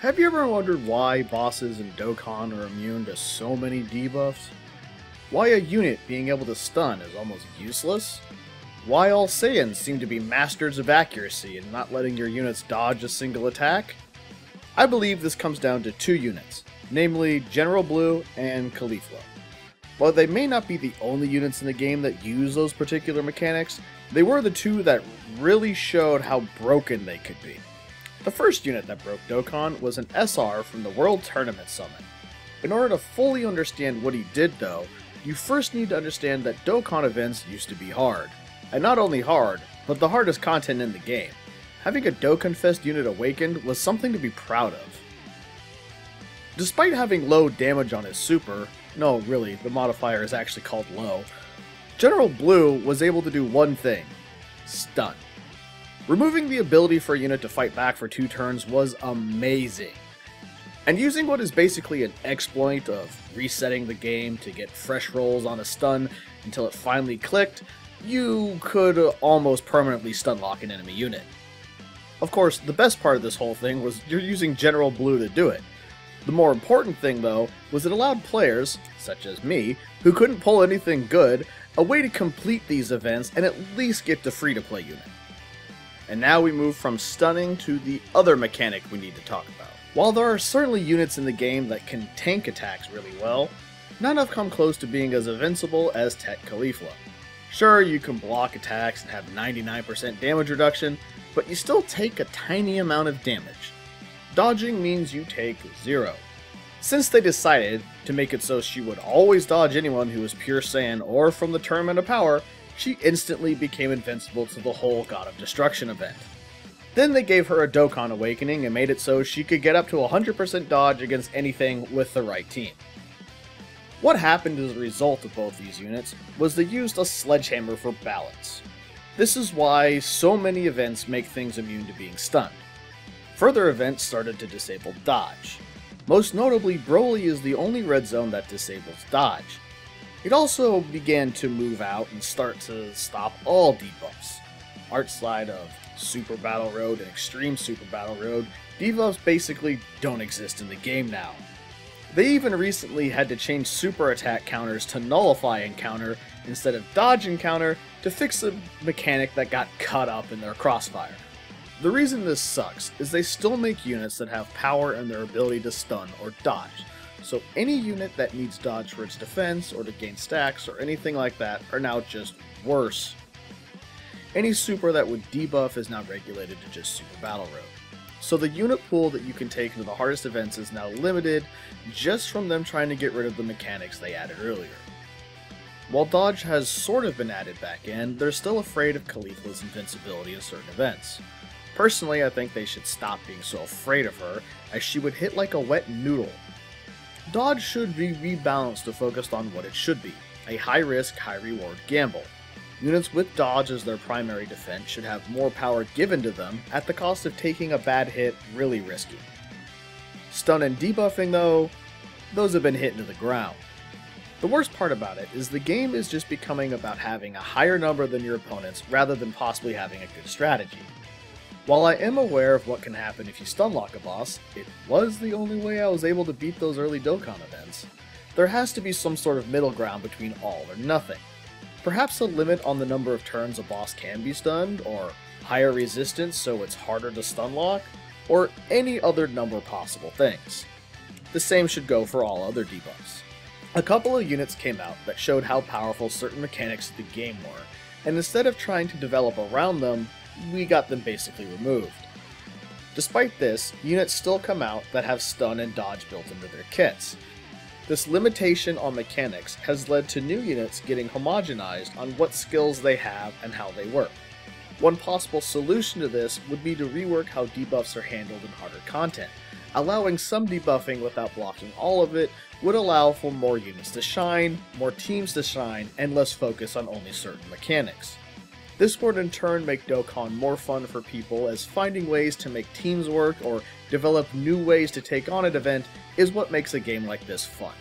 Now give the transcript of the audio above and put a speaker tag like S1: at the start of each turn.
S1: Have you ever wondered why bosses in Dokkan are immune to so many debuffs? Why a unit being able to stun is almost useless? Why all Saiyans seem to be masters of accuracy and not letting your units dodge a single attack? I believe this comes down to two units, namely General Blue and Caulifla. While they may not be the only units in the game that use those particular mechanics, they were the two that really showed how broken they could be. The first unit that broke Dokkan was an SR from the World Tournament Summit. In order to fully understand what he did though, you first need to understand that Dokkan events used to be hard. And not only hard, but the hardest content in the game. Having a Dokkan Fest unit awakened was something to be proud of. Despite having low damage on his super, no really, the modifier is actually called low, General Blue was able to do one thing: stun. Removing the ability for a unit to fight back for 2 turns was amazing. And using what is basically an exploit of resetting the game to get fresh rolls on a stun until it finally clicked, you could almost permanently stun lock an enemy unit. Of course, the best part of this whole thing was you're using General Blue to do it. The more important thing though was it allowed players, such as me, who couldn't pull anything good, a way to complete these events and at least get the free-to-play unit. And now we move from stunning to the other mechanic we need to talk about. While there are certainly units in the game that can tank attacks really well, none have come close to being as invincible as Tech Caulifla. Sure, you can block attacks and have 99% damage reduction, but you still take a tiny amount of damage. Dodging means you take 0. Since they decided to make it so she would always dodge anyone who was pure Saiyan or from the Tournament of Power, she instantly became invincible to the whole God of Destruction event. Then they gave her a Dokkan Awakening and made it so she could get up to 100% dodge against anything with the right team. What happened as a result of both these units was they used a sledgehammer for balance. This is why so many events make things immune to being stunned. Further events started to disable dodge. Most notably, Broly is the only red zone that disables dodge. It also began to move out and start to stop all debuffs. Outside of Super Battle Road and Extreme Super Battle Road, debuffs basically don't exist in the game now. They even recently had to change super attack counters to nullify encounter instead of dodge encounter to fix a mechanic that got caught up in their crossfire. The reason this sucks is they still make units that have power in their ability to stun or dodge. So any unit that needs dodge for its defense or to gain stacks or anything like that are now just worse. Any super that would debuff is now regulated to just Super Battle Road. So the unit pool that you can take into the hardest events is now limited just from them trying to get rid of the mechanics they added earlier. While dodge has sort of been added back in, they're still afraid of Caulifla's invincibility in certain events. Personally, I think they should stop being so afraid of her, as she would hit like a wet noodle. Dodge should be rebalanced to focus on what it should be, a high-risk, high-reward gamble. Units with dodge as their primary defense should have more power given to them at the cost of taking a bad hit really risky. Stun and debuffing though, those have been hit into the ground. The worst part about it is the game is just becoming about having a higher number than your opponents rather than possibly having a good strategy. While I am aware of what can happen if you stunlock a boss, it was the only way I was able to beat those early Dokkan events. There has to be some sort of middle ground between all or nothing. Perhaps a limit on the number of turns a boss can be stunned, or higher resistance so it's harder to stunlock, or any other number of possible things. The same should go for all other debuffs. A couple of units came out that showed how powerful certain mechanics of the game were, and instead of trying to develop around them, we got them basically removed. Despite this, units still come out that have stun and dodge built into their kits. This limitation on mechanics has led to new units getting homogenized on what skills they have and how they work. One possible solution to this would be to rework how debuffs are handled in harder content. Allowing some debuffing without blocking all of it would allow for more units to shine, more teams to shine, and less focus on only certain mechanics. This would in turn make Dokkan more fun for people, as finding ways to make teams work or develop new ways to take on an event is what makes a game like this fun.